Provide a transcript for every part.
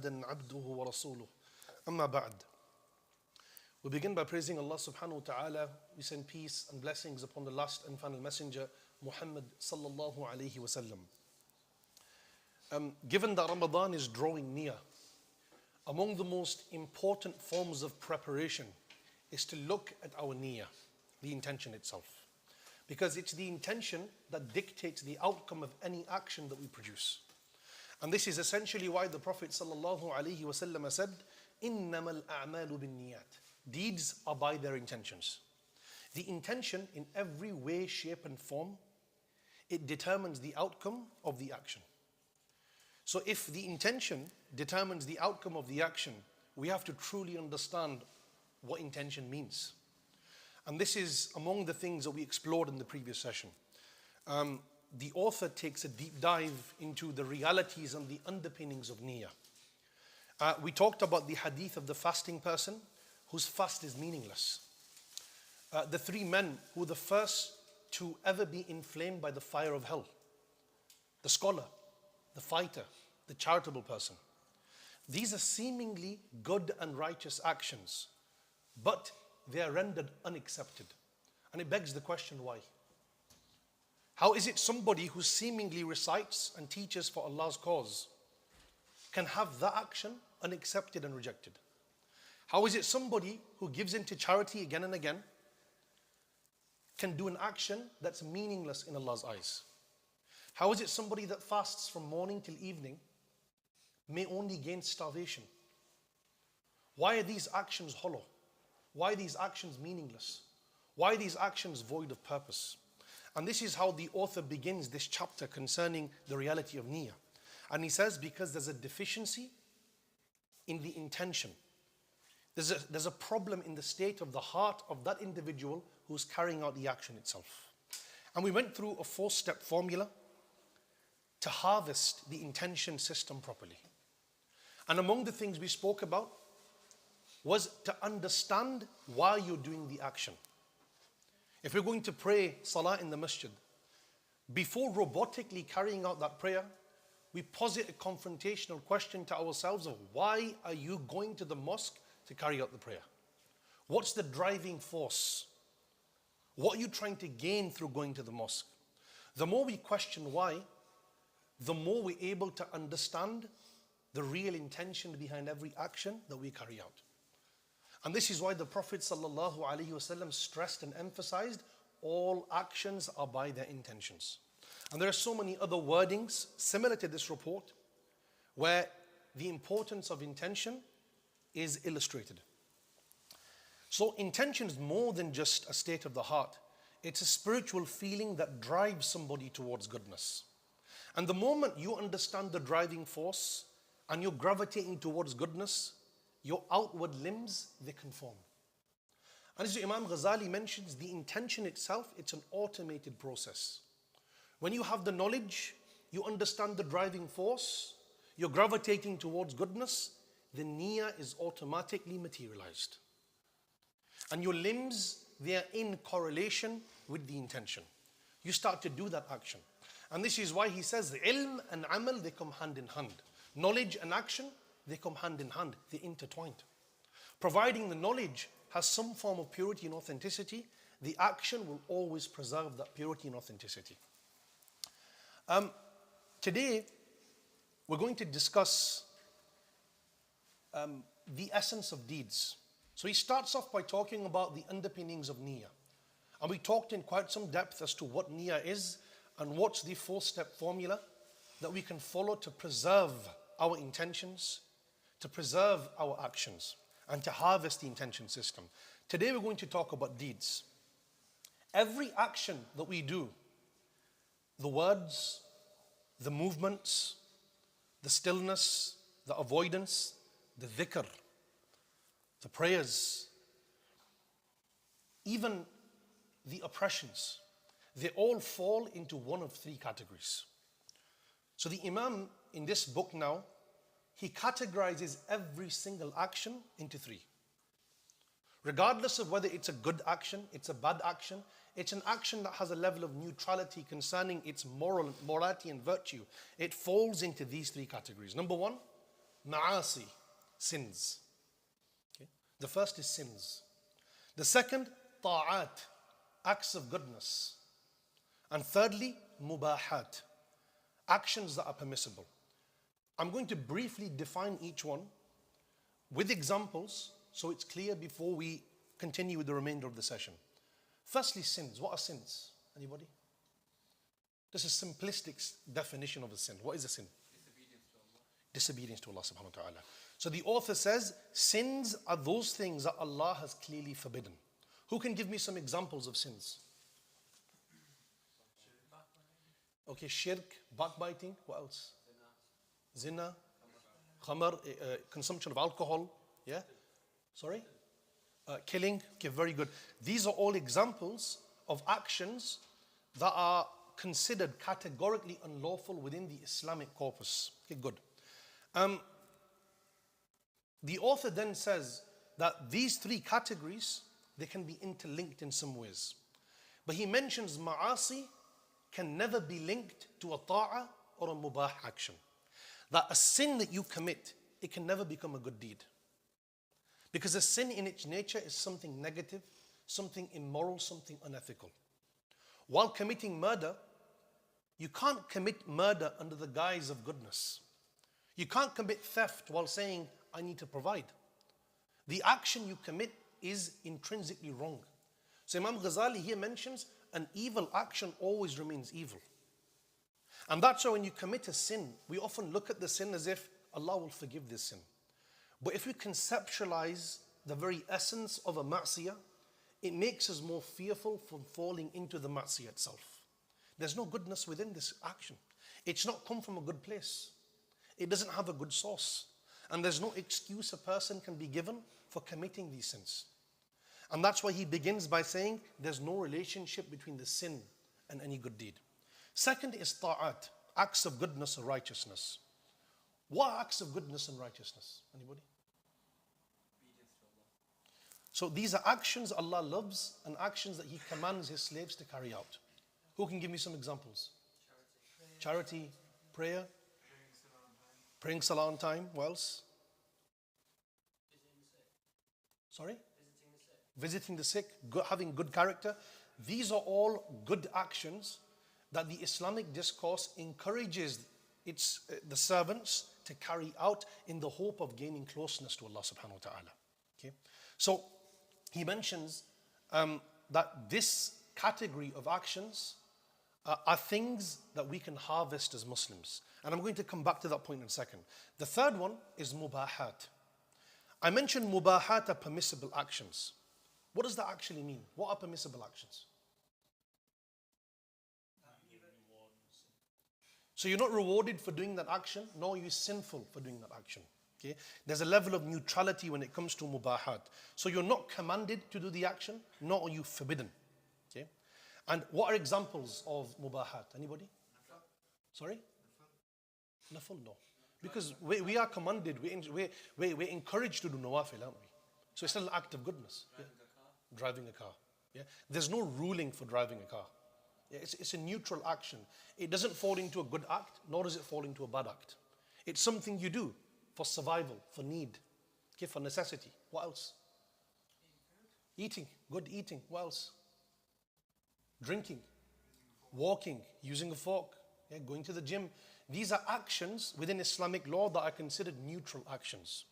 عبده ورسوله أما بعد. We begin by praising Allah subhanahu wa ta'ala. We send peace and blessings upon the last and final messenger, Muhammad sallallahu alayhi wasallam. Given that Ramadan is drawing near, among the most important forms of preparation is to look at our niyyah, the intention itself. Because it's the intention that dictates the outcome of any action that we produce. And this is essentially why the Prophet sallallahu alaihi wasallam said, إِنَّمَا الْأَعْمَالُ بِالنِّيَّاتِ. Deeds are by their intentions. The intention in every way, shape and form, it determines the outcome of the action. So if the intention determines the outcome of the action, we have to truly understand what intention means. And this is among the things that we explored in the previous session. The author takes a deep dive into the realities and the underpinnings of niyyah. We talked about the hadith of the fasting person whose fast is meaningless. The three men who were the first to ever be inflamed by the fire of hell. The scholar, the fighter, the charitable person. These are seemingly good and righteous actions, but they are rendered unaccepted. And it begs the question, why? How is it somebody who seemingly recites and teaches for Allah's cause can have that action unaccepted and rejected? How is it somebody who gives into charity again and again can do an action that's meaningless in Allah's eyes? How is it somebody that fasts from morning till evening may only gain starvation? Why are these actions hollow? Why are these actions meaningless? Why are these actions void of purpose? And this is how the author begins this chapter concerning the reality of niyyah. And he says, because there's a deficiency in the intention. There's a problem in the state of the heart of that individual who's carrying out the action itself. And we went through a 4-step formula to harvest the intention system properly. And among the things we spoke about was to understand why you're doing the action. If we're going to pray salah in the masjid, before robotically carrying out that prayer, we posit a confrontational question to ourselves of why are you going to the mosque to carry out the prayer? What's the driving force? What are you trying to gain through going to the mosque? The more we question why, the more we're able to understand the real intention behind every action that we carry out. And this is why the Prophet ﷺ stressed and emphasized all actions are by their intentions. And there are so many other wordings similar to this report where the importance of intention is illustrated. So intention is more than just a state of the heart. It's a spiritual feeling that drives somebody towards goodness. And the moment you understand the driving force and you're gravitating towards goodness, your outward limbs, they conform. And as Imam Ghazali mentions, the intention itself, it's an automated process. When you have the knowledge, you understand the driving force, you're gravitating towards goodness, the niyyah is automatically materialized. And your limbs, they are in correlation with the intention. You start to do that action. And this is why he says, ilm and amal, they come hand in hand. Knowledge and action, they come hand in hand, they're intertwined. Providing the knowledge has some form of purity and authenticity, the action will always preserve that purity and authenticity. Today, we're going to discuss the essence of deeds. So he starts off by talking about the underpinnings of niyyah. And we talked in quite some depth as to what niyyah is and what's the 4-step formula that we can follow to preserve our intentions, to preserve our actions, and to harvest the intention system. Today we're going to talk about deeds. Every action that we do, the words, the movements, the stillness, the avoidance, the dhikr, the prayers, even the oppressions, they all fall into one of 3 categories. So the Imam in this book now, he categorizes every single action into 3. Regardless of whether it's a good action, it's a bad action, it's an action that has a level of neutrality concerning its morality and virtue. It falls into these 3 categories. Number 1, ma'asi, sins. Okay? The first is sins. The second, ta'at, acts of goodness. And thirdly, mubahat, actions that are permissible. I'm going to briefly define each one with examples so it's clear before we continue with the remainder of the session. Firstly, sins. What are sins? Anybody? This is a simplistic definition of a sin. What is a sin? Disobedience to Allah subhanahu wa ta'ala. So the author says, sins are those things that Allah has clearly forbidden. Who can give me some examples of sins? Okay, shirk, backbiting, what else? Zina, khamar, consumption of alcohol, yeah? Sorry? Killing, okay, very good. These are all examples of actions that are considered categorically unlawful within the Islamic corpus. Okay, good. The author then says that these three categories, they can be interlinked in some ways. But he mentions ma'asi can never be linked to a ta'ah or a mubah action. That a sin that you commit, it can never become a good deed. Because a sin in its nature is something negative, something immoral, something unethical. While committing murder, you can't commit murder under the guise of goodness. You can't commit theft while saying, I need to provide. The action you commit is intrinsically wrong. So Imam Ghazali here mentions an evil action always remains evil. And that's why when you commit a sin, we often look at the sin as if Allah will forgive this sin. But if we conceptualize the very essence of a ma'siyah, it makes us more fearful from falling into the ma'siyah itself. There's no goodness within this action. It's not come from a good place. It doesn't have a good source. And there's no excuse a person can be given for committing these sins. And that's why he begins by saying there's no relationship between the sin and any good deed. Second is ta'at, acts of goodness or righteousness. What are acts of goodness and righteousness? Anybody? So these are actions Allah loves and actions that He commands His slaves to carry out. Who can give me some examples? Charity, prayer, praying salah on time. What else? Sorry? Visiting the sick, having good character. These are all good actions that the Islamic discourse encourages the servants to carry out in the hope of gaining closeness to Allah subhanahu wa ta'ala. Okay? So he mentions that this category of actions are things that we can harvest as Muslims. And I'm going to come back to that point in a second. The third one is mubahat. I mentioned mubahat are permissible actions. What does that actually mean? What are permissible actions? So you're not rewarded for doing that action, nor are you sinful for doing that action. Okay? There's a level of neutrality when it comes to mubahat. So you're not commanded to do the action, nor are you forbidden. Okay? And what are examples of mubahat? Anybody? Sorry? Nafil, no. Because we are commanded, we're encouraged to do nawafil, aren't we? So it's still an act of goodness. Driving a car. Yeah? There's no ruling for driving a car. Yeah, it's a neutral action. It doesn't fall into a good act, nor does it fall into a bad act. It's something you do for survival, for need, okay, for necessity. What else? Eating, good eating. What else? Drinking, walking, using a fork, yeah, going to the gym. These are actions within Islamic law that are considered neutral actions.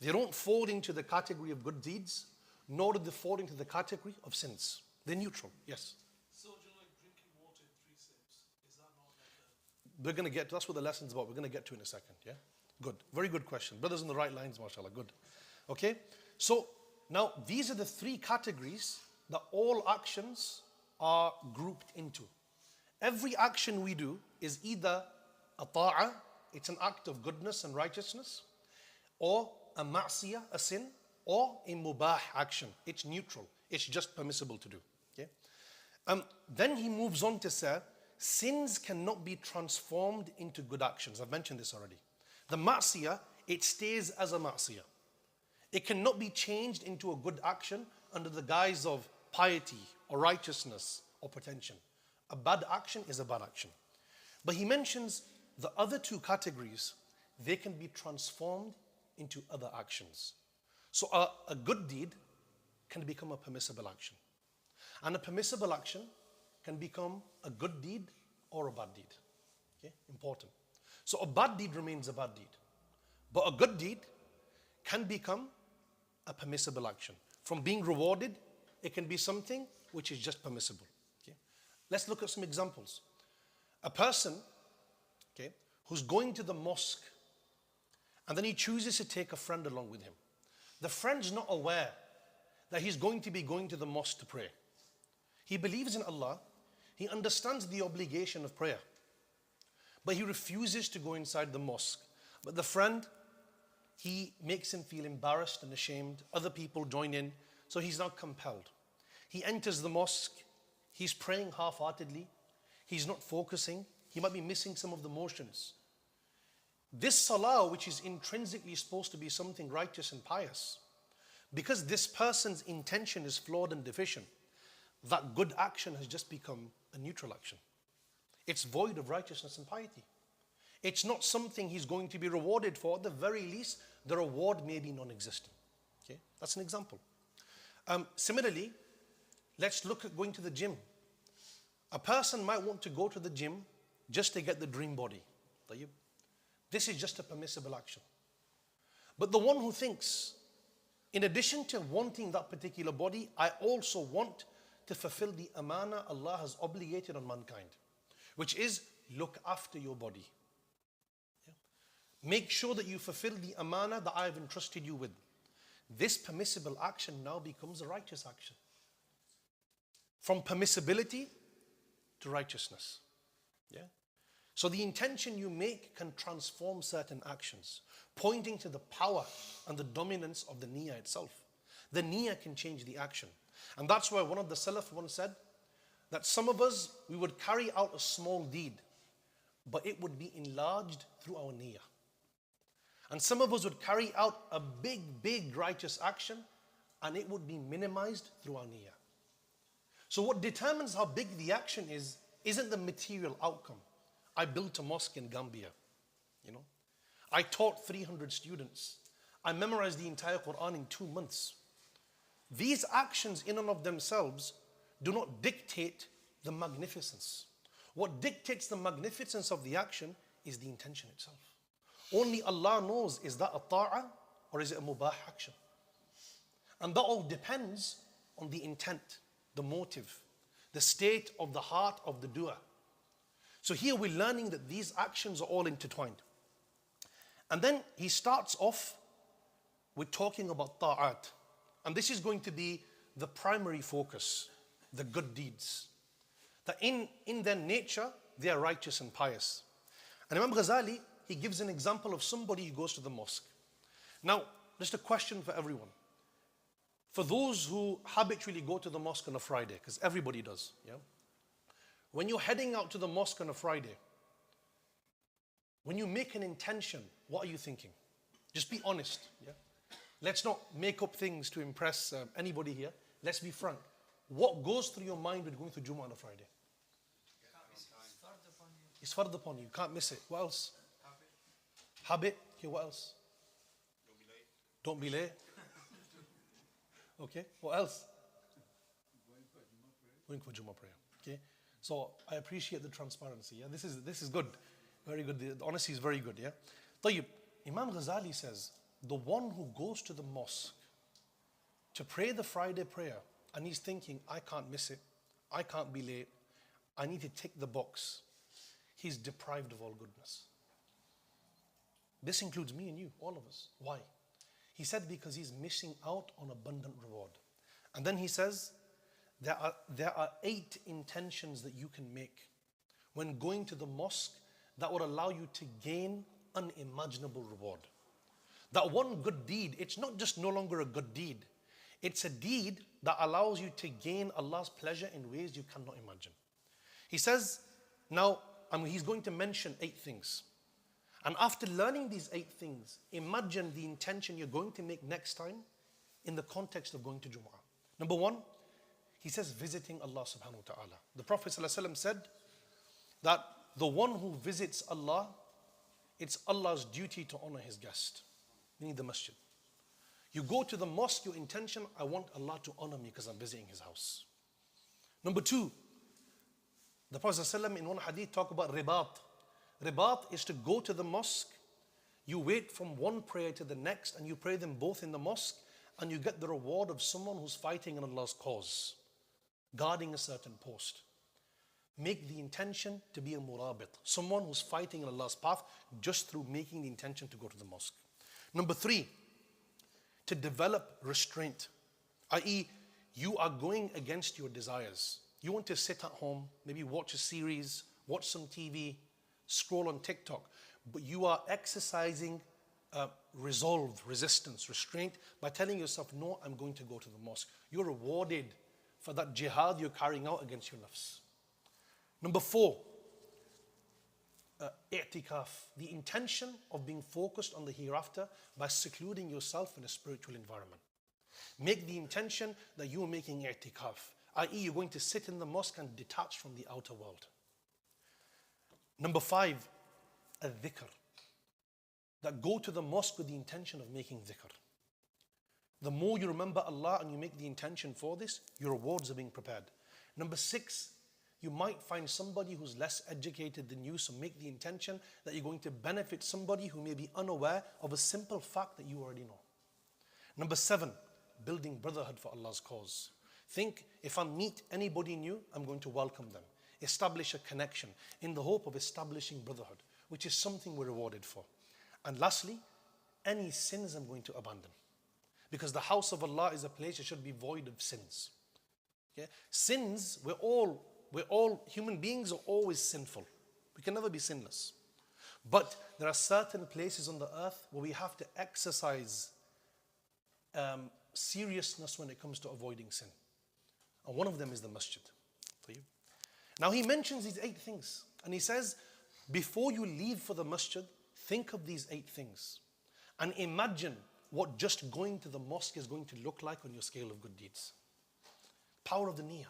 They don't fall into the category of good deeds, nor do they fall into the category of sins. They're neutral, yes. So do you like drinking water in 3 sips? Is that not like a... We're going to get to, that's what the lesson's about. We're going to get to in a second, yeah? Good, very good question. Brothers in the right lines, mashallah, good. Okay, so now these are the 3 categories that all actions are grouped into. Every action we do is either a ta'ah, it's an act of goodness and righteousness, or a ma'siyah, a sin, or a mubah action. It's neutral. It's just permissible to do. Okay? Then he moves on to say, sins cannot be transformed into good actions. I've mentioned this already. The ma'siyah, it stays as a ma'siyah. It cannot be changed into a good action under the guise of piety or righteousness or pretension. A bad action is a bad action. But he mentions the other 2 categories, they can be transformed into other actions. So a good deed can become a permissible action. And a permissible action can become a good deed or a bad deed. Okay, important. So a bad deed remains a bad deed. But a good deed can become a permissible action. From being rewarded, it can be something which is just permissible. Okay? Let's look at some examples. A person, okay, who's going to the mosque and then he chooses to take a friend along with him. The friend's not aware that he's going to be going to the mosque to pray. He believes in Allah. He understands the obligation of prayer. But he refuses to go inside the mosque. But the friend, he makes him feel embarrassed and ashamed. Other people join in. So he's not compelled. He enters the mosque. He's praying half-heartedly. He's not focusing. He might be missing some of the motions. This salah, which is intrinsically supposed to be something righteous and pious, because this person's intention is flawed and deficient, that good action has just become a neutral action. It's void of righteousness and piety. It's not something he's going to be rewarded for. At the very least, the reward may be non-existent. Okay, that's an example. Similarly, let's look at going to the gym. A person might want to go to the gym just to get the dream body. This is just a permissible action. But the one who thinks, in addition to wanting that particular body, I also want to fulfill the amana Allah has obligated on mankind, which is look after your body. Yeah? Make sure that you fulfill the amana that I have entrusted you with. This permissible action now becomes a righteous action. From permissibility to righteousness. Yeah? So the intention you make can transform certain actions, pointing to the power and the dominance of the niyyah itself. The niyyah can change the action. And that's why one of the Salaf once said that some of us, we would carry out a small deed, but it would be enlarged through our niyyah. And some of us would carry out a big righteous action, and it would be minimized through our niyyah. So what determines how big the action is, isn't the material outcome. I built a mosque in Gambia, I taught 300 students. I memorized the entire Quran in 2 months. These actions in and of themselves do not dictate the magnificence. What dictates the magnificence of the action is the intention itself. Only Allah knows, is that a ta'ah or is it a mubah action? And that all depends on the intent, the motive, the state of the heart of the doer. So here we're learning that these actions are all intertwined. And then he starts off with talking about ta'at. And this is going to be the primary focus, the good deeds. That in their nature, they are righteous and pious. And Imam Ghazali, he gives an example of somebody who goes to the mosque. Now, just a question for everyone. For those who habitually go to the mosque on a Friday, because everybody does, yeah? When you're heading out to the mosque on a Friday, when you make an intention, what are you thinking? Just be honest, yeah? Let's not make up things to impress anybody here. Let's be frank. What goes through your mind when going to Jummah on a Friday? It's fard upon you. You can't miss it. What else? Habit. Okay, what else? Don't be late. Okay, what else? Going for Jummah prayer. Okay, so I appreciate the transparency. Yeah, this is good, very good. The honesty is very good. Yeah, طيب, Imam Ghazali says the one who goes to the mosque to pray the Friday prayer and he's thinking, I can't miss it, I can't be late, I need to tick the box, he's deprived of all goodness. This includes me and you, all of us. Why? He said because he's missing out on abundant reward. And then he says, there are 8 intentions that you can make when going to the mosque that would allow you to gain unimaginable reward. That one good deed, it's not just no longer a good deed. It's a deed that allows you to gain Allah's pleasure in ways you cannot imagine. He says, now, he's going to mention 8 things. And after learning these 8 things, imagine the intention you're going to make next time in the context of going to Jumu'ah. Number 1, he says visiting Allah subhanahu wa ta'ala. The Prophet ﷺ said that the one who visits Allah, it's Allah's duty to honor His guest, meaning the masjid. You go to the mosque, your intention, I want Allah to honor me because I'm visiting His house. Number two, the Prophet ﷺ in one hadith talk about ribat. Ribat is to go to the mosque, you wait from one prayer to the next and you pray them both in the mosque and you get the reward of someone who's fighting in Allah's cause, guarding a certain post. Make the intention to be a murabit, someone who's fighting in Allah's path just through making the intention to go to the mosque. Number three, to develop restraint, i.e., you are going against your desires. You want to sit at home, maybe watch a series, watch some TV, scroll on TikTok, but you are exercising resolve, resistance, restraint by telling yourself, no, I'm going to go to the mosque. You're rewarded for that jihad you're carrying out against your nafs. Number four, i'tikaf, the intention of being focused on the hereafter by secluding yourself in a spiritual environment. Make the intention that you are making i'tikaf, i.e. you're going to sit in the mosque and detach from the outer world. Number five, dhikr, that go to the mosque with the intention of making dhikr. The more you remember Allah and you make the intention for this, your rewards are being prepared. Number six, you might find somebody who's less educated than you, so make the intention that you're going to benefit somebody who may be unaware of a simple fact that you already know. Number seven, building brotherhood for Allah's cause. Think, if I meet anybody new, I'm going to welcome them. Establish a connection in the hope of establishing brotherhood, which is something we're rewarded for. And lastly, any sins I'm going to abandon. Because the house of Allah is a place that should be void of sins. Okay? Sins, we're all, human beings are always sinful. We can never be sinless. But there are certain places on the earth where we have to exercise seriousness when it comes to avoiding sin. And one of them is the masjid. For you. Now he mentions these 8 things. And he says, before you leave for the masjid, think of these 8 things. And imagine what just going to the mosque is going to look like on your scale of good deeds. Power of the niyyah.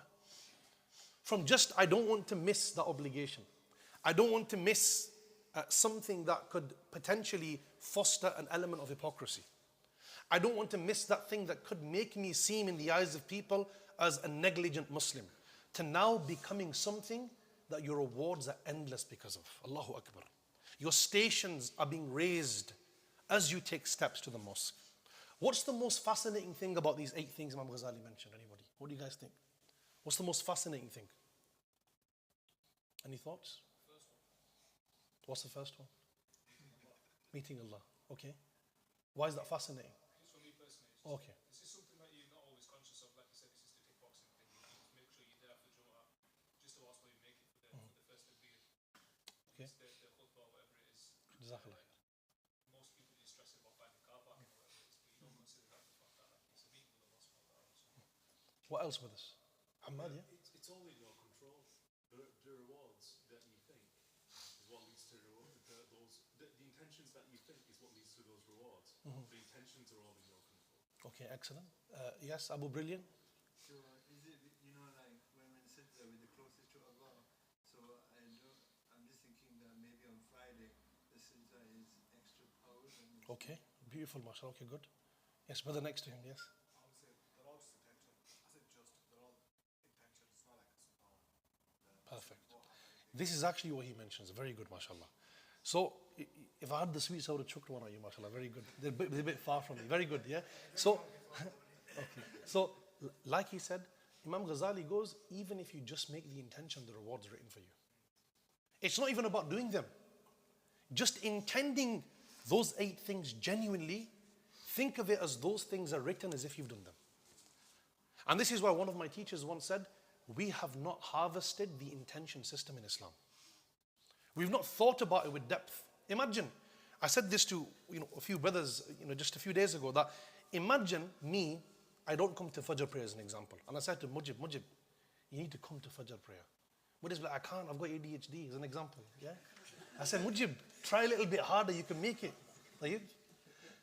From just, I don't want to miss the obligation. I don't want to miss something that could potentially foster an element of hypocrisy. I don't want to miss that thing that could make me seem in the eyes of people as a negligent Muslim. To now becoming something that your rewards are endless because of. Allahu Akbar. Your stations are being raised as you take steps to the mosque. What's the most fascinating thing about these 8 things Imam Ghazali mentioned? Anybody? What do you guys think? What's the most fascinating thing? Any thoughts? First one. What's the first one? Meeting Allah. Okay. Why is that fascinating? Just for me personally, it's just, Okay. this is something that you're not always conscious of. Like you said, this is the tick boxing thing. You need to make sure you're there for the Jumu'ah, just to ask where you make it for the first degree. Okay. It's the khutbah, whatever it is. Jazakallah. Most people just stress about finding car parking or whatever it is, but you don't consider that the fact that it's a meeting with Allah subhanahu wa ta'ala. What else with us? Ahmad, yeah? It's all in your control. The rewards that you think is what leads to the intentions that you think is what leads to those rewards. The intentions are all in your control. Okay, excellent. Yes, Abu Brilliant. So is it, like when we sit there with the closest to Allah, so I'm just thinking that maybe on Friday the sajda is extra power than Okay, beautiful, mashallah. Okay, good. Yes, brother next to him, yes. I would say they're all just intention. I said just, they're all intention. It's not like a superpower. Perfect. This is actually what he mentions. Very good, mashallah. So, if I had the sweet sour chocolate one on you, mashallah, very good. They're a bit far from me. Very good, yeah? So, okay. So, like he said, Imam Ghazali goes, even if you just make the intention, the reward's written for you. It's not even about doing them. Just intending those 8 things genuinely, think of it as those things are written as if you've done them. And this is why one of my teachers once said, we have not harvested the intention system in Islam. We've not thought about it with depth. Imagine, I said this to a few brothers just a few days ago, that imagine me, I don't come to Fajr prayer as an example. And I said to Mujib, you need to come to Fajr prayer. Mujib's like, I can't, I've got ADHD as an example. Yeah? I said, Mujib, try a little bit harder, you can make it.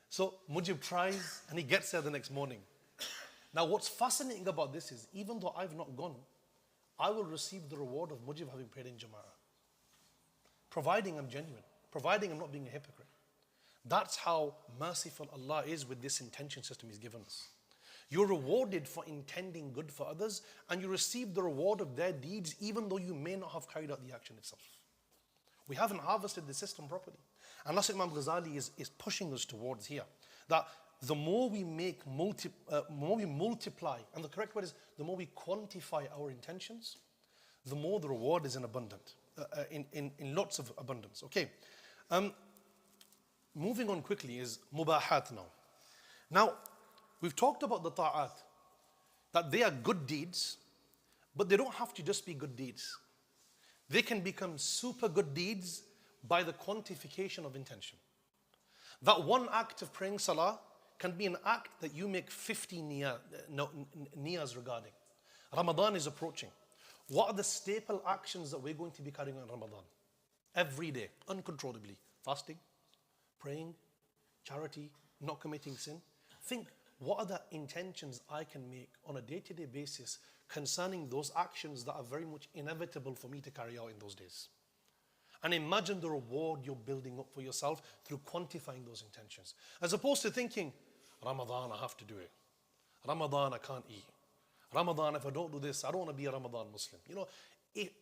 So Mujib tries and he gets there the next morning. Now what's fascinating about this is, even though I've not gone, I will receive the reward of Mujib having prayed in Jama'ah, providing I'm genuine. providing I'm not being a hypocrite. That's how merciful Allah is with this intention system He's given us. You're rewarded for intending good for others, and you receive the reward of their deeds even though you may not have carried out the action itself. We haven't harvested the system properly. And that's what Imam Ghazali is pushing us towards here. That the more we multiply, and the correct word is the more we quantify our intentions, the more the reward is in lots of abundance. Okay. Moving on quickly is mubahat now. Now, we've talked about the ta'at, that they are good deeds, but they don't have to just be good deeds. They can become super good deeds by the quantification of intention. That one act of praying salah can be an act that you make 50 niyas regarding. Ramadan is approaching. What are the staple actions that we're going to be carrying on in Ramadan? Every day, uncontrollably. Fasting, praying, charity, not committing sin. Think, what are the intentions I can make on a day-to-day basis concerning those actions that are very much inevitable for me to carry out in those days? And imagine the reward you're building up for yourself through quantifying those intentions. As opposed to thinking, Ramadan, I have to do it. Ramadan, I can't eat. Ramadan, if I don't do this, I don't want to be a Ramadan Muslim.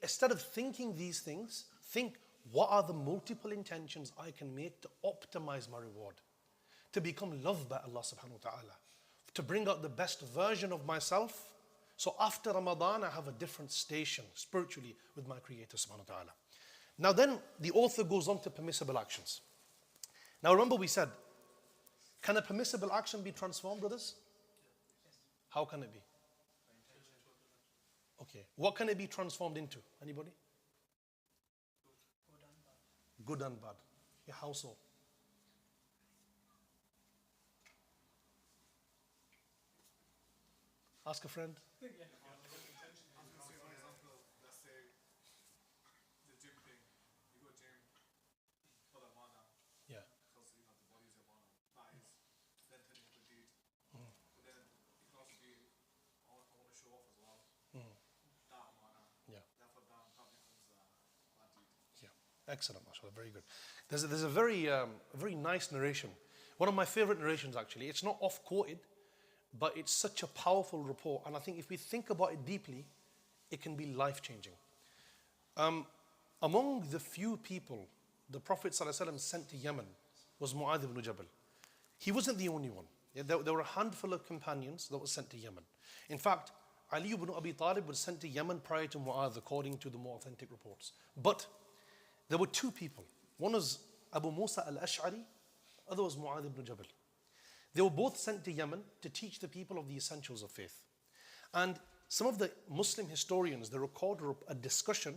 Instead of thinking these things, think, what are the multiple intentions I can make to optimize my reward? To become loved by Allah subhanahu wa ta'ala. To bring out the best version of myself. So after Ramadan, I have a different station spiritually with my Creator subhanahu wa ta'ala. Now then, the author goes on to permissible actions. Now remember we said, can a permissible action be transformed, brothers? How can it be? Okay, what can it be transformed into? Anybody? Good and bad. Yeah, how so? Ask a friend. Yeah. Excellent, mashallah, very good. There's a very nice narration. One of my favorite narrations actually. It's not off-quoted, but it's such a powerful report. And I think if we think about it deeply, it can be life-changing. Among the few people the Prophet ﷺ sent to Yemen was Mu'adh ibn Jabal. He wasn't the only one. There were a handful of companions that were sent to Yemen. In fact, Ali ibn Abi Talib was sent to Yemen prior to Mu'adh, according to the more authentic reports. But there were two people. One was Abu Musa al-Ash'ari, other was Mu'adh ibn Jabal. They were both sent to Yemen to teach the people of the essentials of faith. And some of the Muslim historians, they record a discussion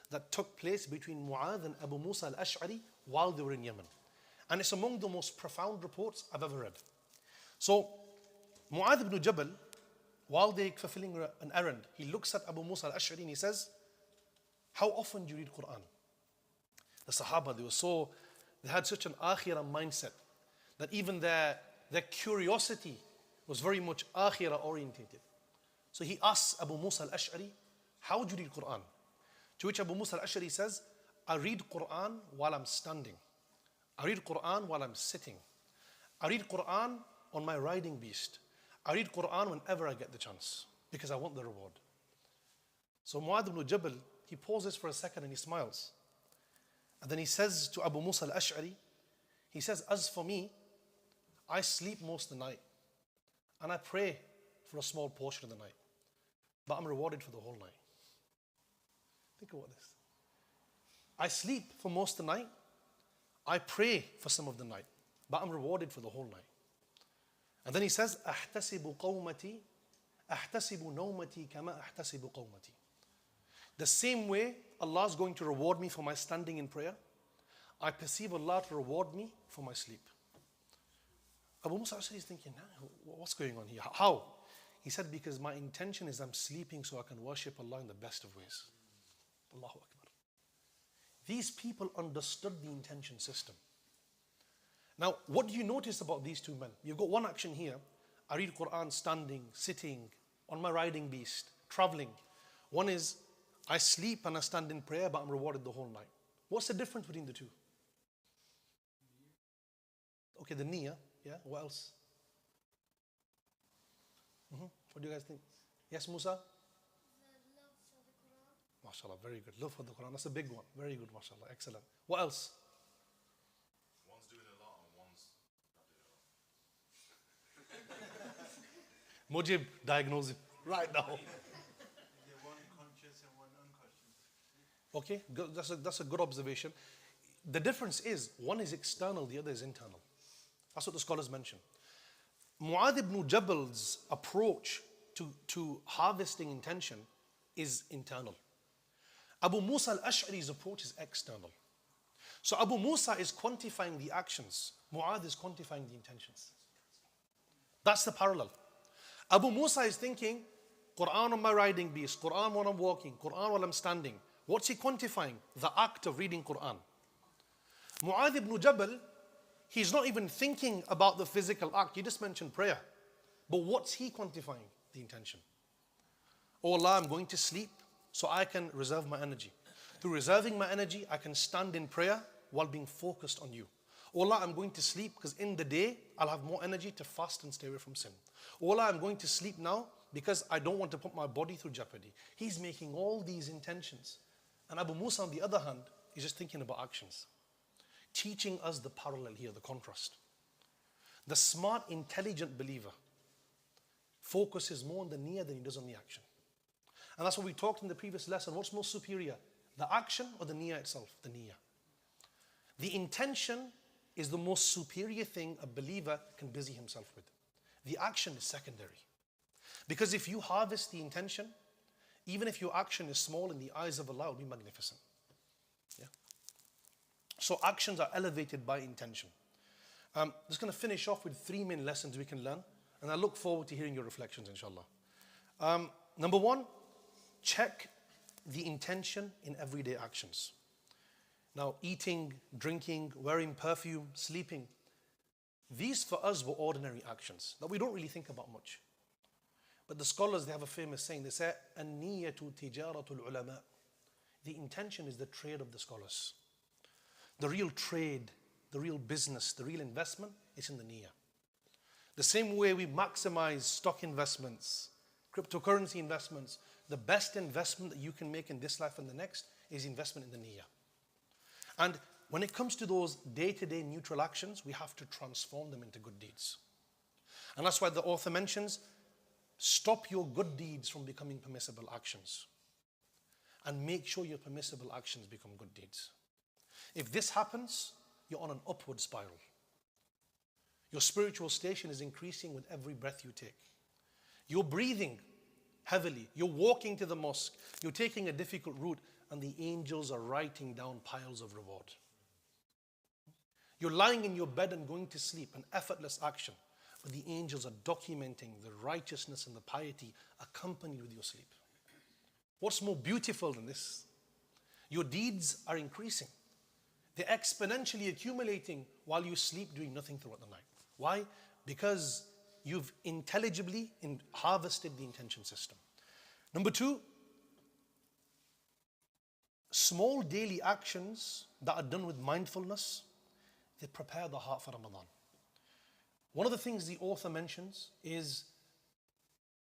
that took place between Mu'adh and Abu Musa al-Ash'ari while they were in Yemen. And it's among the most profound reports I've ever read. So, Mu'adh ibn Jabal, while they're fulfilling an errand, he looks at Abu Musa al-Ash'ari and he says, how often do you read Quran? The Sahaba, they had such an akhirah mindset that even their curiosity was very much akhirah orientated. So he asks Abu Musa al-Ash'ari, how do you read Quran? To which Abu Musa al-Ash'ari says, I read Quran while I'm standing. I read Quran while I'm sitting. I read Quran on my riding beast. I read Quran whenever I get the chance because I want the reward. So Mu'adh ibn Jabal, he pauses for a second and he smiles. And then he says to Abu Musa al-Ash'ari, he says, as for me, I sleep most of the night and I pray for a small portion of the night, but I'm rewarded for the whole night. Think about this. I sleep for most of the night, I pray for some of the night, but I'm rewarded for the whole night. And then he says, أحتسب قومتي أحتسب نومتي كما أحتسب قومتي. The same way Allah is going to reward me for my standing in prayer, I perceive Allah to reward me for my sleep. Abu Musa is thinking, what's going on here? How? He said, because my intention is I'm sleeping so I can worship Allah in the best of ways. Allahu Akbar. These people understood the intention system. Now, what do you notice about these two men? You've got one action here. I read Quran standing, sitting, on my riding beast, traveling. One is, I sleep and I stand in prayer, but I'm rewarded the whole night. What's the difference between the two? Okay, the niyyah, yeah, what else? What do you guys think? Yes, Musa? The love for the Quran. MashaAllah, very good. Love for the Quran, that's a big one. Very good, MashaAllah, excellent. What else? One's doing a lot and one's not doing a lot. Mujib, diagnose it right now. Is there one conscious and one unconscious? Okay, good. That's a good observation. The difference is one is external, the other is internal. That's what the scholars mention. Mu'adh ibn Jabal's approach to harvesting intention is internal. Abu Musa al-Ash'ari's approach is external. So Abu Musa is quantifying the actions. Mu'adh is quantifying the intentions. That's the parallel. Abu Musa is thinking, Quran on my riding beast, Quran while I'm walking, Quran while I'm standing. What's he quantifying? The act of reading Quran. Mu'adh ibn Jabal, he's not even thinking about the physical act. He just mentioned prayer. But what's he quantifying? The intention. Oh Allah, I'm going to sleep so I can reserve my energy. Through reserving my energy, I can stand in prayer while being focused on you. Oh Allah, I'm going to sleep because in the day, I'll have more energy to fast and stay away from sin. Oh Allah, I'm going to sleep now because I don't want to put my body through jeopardy. He's making all these intentions. And Abu Musa, on the other hand, is just thinking about actions. Teaching us the parallel here, the contrast. The smart, intelligent believer focuses more on the niyyah than he does on the action. And that's what we talked in the previous lesson. What's more superior, the action or the niyyah itself? The niyyah. The intention is the most superior thing a believer can busy himself with. The action is secondary. Because if you harvest the intention, even if your action is small in the eyes of Allah, it will be magnificent. Yeah. So actions are elevated by intention. I'm just going to finish off with 3 main lessons we can learn, and I look forward to hearing your reflections, inshallah. Number 1, check the intention in everyday actions. Now, eating, drinking, wearing perfume, sleeping, these for us were ordinary actions that we don't really think about much. But the scholars, they have a famous saying. They say, "An-niyatu tijaratul ulama." The intention is the trade of the scholars. The real trade, the real business, the real investment is in the niyyah. The same way we maximize stock investments, cryptocurrency investments, the best investment that you can make in this life and the next is investment in the niyyah. And when it comes to those day-to-day neutral actions, we have to transform them into good deeds. And that's why the author mentions, stop your good deeds from becoming permissible actions. And make sure your permissible actions become good deeds. If this happens, you're on an upward spiral. Your spiritual station is increasing with every breath you take. You're breathing heavily. You're walking to the mosque. You're taking a difficult route, and the angels are writing down piles of reward. You're lying in your bed and going to sleep, an effortless action. But the angels are documenting the righteousness and the piety accompanied with your sleep. What's more beautiful than this? Your deeds are increasing. They're exponentially accumulating while you sleep doing nothing throughout the night. Why? Because you've intelligibly harvested the intention system. Number 2, small daily actions that are done with mindfulness, they prepare the heart for Ramadan. One of the things the author mentions is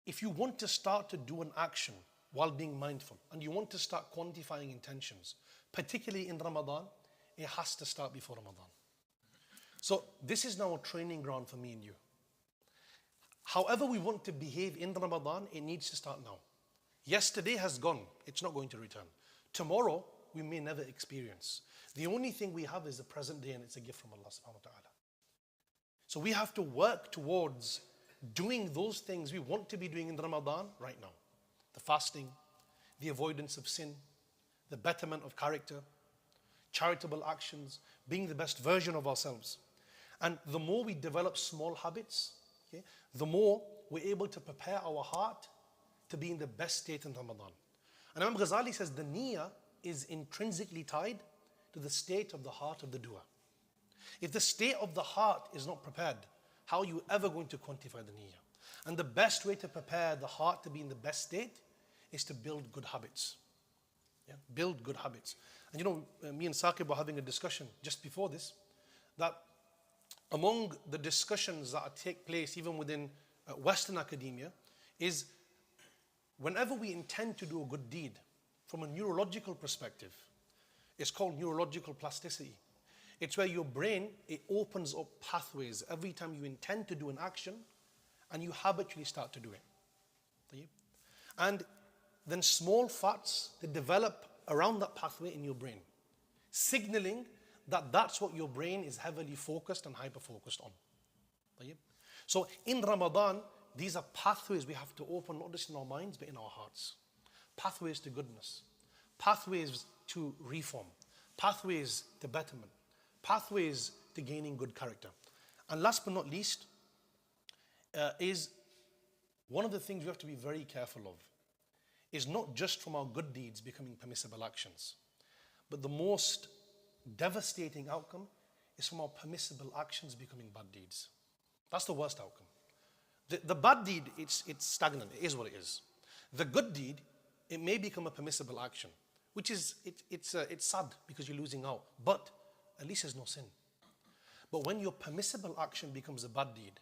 if you want to start to do an action while being mindful and you want to start quantifying intentions, particularly in Ramadan, it has to start before Ramadan. So this is now a training ground for me and you. However we want to behave in Ramadan, it needs to start now. Yesterday has gone, it's not going to return. Tomorrow, we may never experience. The only thing we have is the present day, and it's a gift from Allah subhanahu wa ta'ala. So we have to work towards doing those things we want to be doing in Ramadan right now. The fasting, the avoidance of sin, the betterment of character, charitable actions, being the best version of ourselves. And the more we develop small habits, okay, the more we're able to prepare our heart to be in the best state in Ramadan. And Imam Ghazali says the niyyah is intrinsically tied to the state of the heart of the doer. If the state of the heart is not prepared, how are you ever going to quantify the niyyah? And the best way to prepare the heart to be in the best state is to build good habits. Yeah? Build good habits. And you know, me and Saqib were having a discussion just before this, that among the discussions that take place even within Western academia is whenever we intend to do a good deed from a neurological perspective, it's called neurological plasticity. It's where your brain, it opens up pathways every time you intend to do an action and you habitually start to do it. And then small fats, they develop around that pathway in your brain, signaling that that's what your brain is heavily focused and hyper-focused on. So in Ramadan, these are pathways we have to open, not just in our minds, but in our hearts. Pathways to goodness, pathways to reform, pathways to betterment, pathways to gaining good character. And last but not least, is one of the things we have to be very careful of is not just from our good deeds becoming permissible actions, but the most devastating outcome is from our permissible actions becoming bad deeds. That's the worst outcome. The bad deed, it's stagnant, it is what it is. The good deed, it may become a permissible action, which is, it's sad because you're losing out, but at least there's no sin. But when your permissible action becomes a bad deed,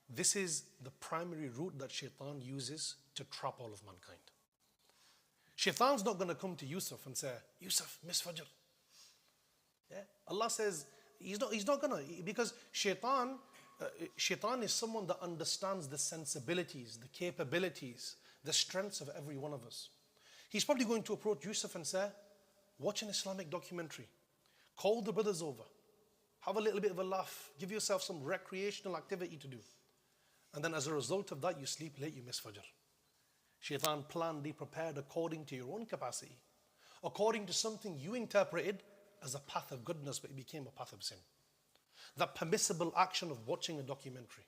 this is the primary route that shaitan uses to trap all of mankind. Shaitan's not going to come to Yusuf and say, Yusuf, miss Fajr. Yeah? Allah says, he's not going to, because shaitan is someone that understands the sensibilities, the capabilities, the strengths of every one of us. He's probably going to approach Yusuf and say, watch an Islamic documentary, call the brothers over, have a little bit of a laugh, give yourself some recreational activity to do. And then as a result of that, you sleep late, you miss Fajr. Shaitan planned, he prepared according to your own capacity, according to something you interpreted as a path of goodness, but it became a path of sin. That permissible action of watching a documentary,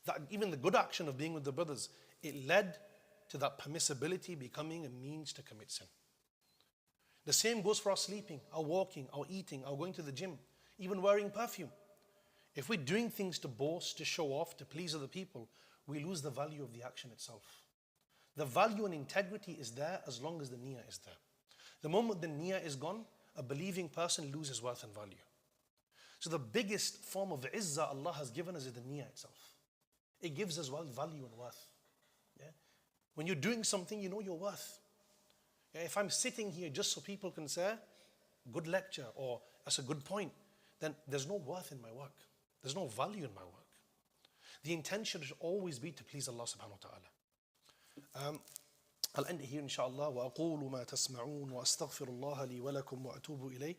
that even the good action of being with the brothers, it led to that permissibility becoming a means to commit sin. The same goes for our sleeping, our walking, our eating, our going to the gym, even wearing perfume. If we're doing things to boast, to show off, to please other people, we lose the value of the action itself. The value and integrity is there as long as the niyyah is there. The moment the niyyah is gone, a believing person loses worth and value. So the biggest form of izzah Allah has given us is the niyyah itself. It gives us value and worth. Yeah? When you're doing something, you know your worth. Yeah? If I'm sitting here just so people can say, good lecture, or that's a good point, then there's no worth in my work. There's no value in my work. The intention should always be to please Allah subhanahu wa ta'ala. I'll end it here inshallah. وَأَقُولُ مَا تَسْمَعُونَ وَأَسْتَغْفِرُ اللَّهَ لِي وَلَكُمْ وَأَتُوبُ إِلَيْهِ.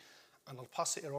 And I'll pass it around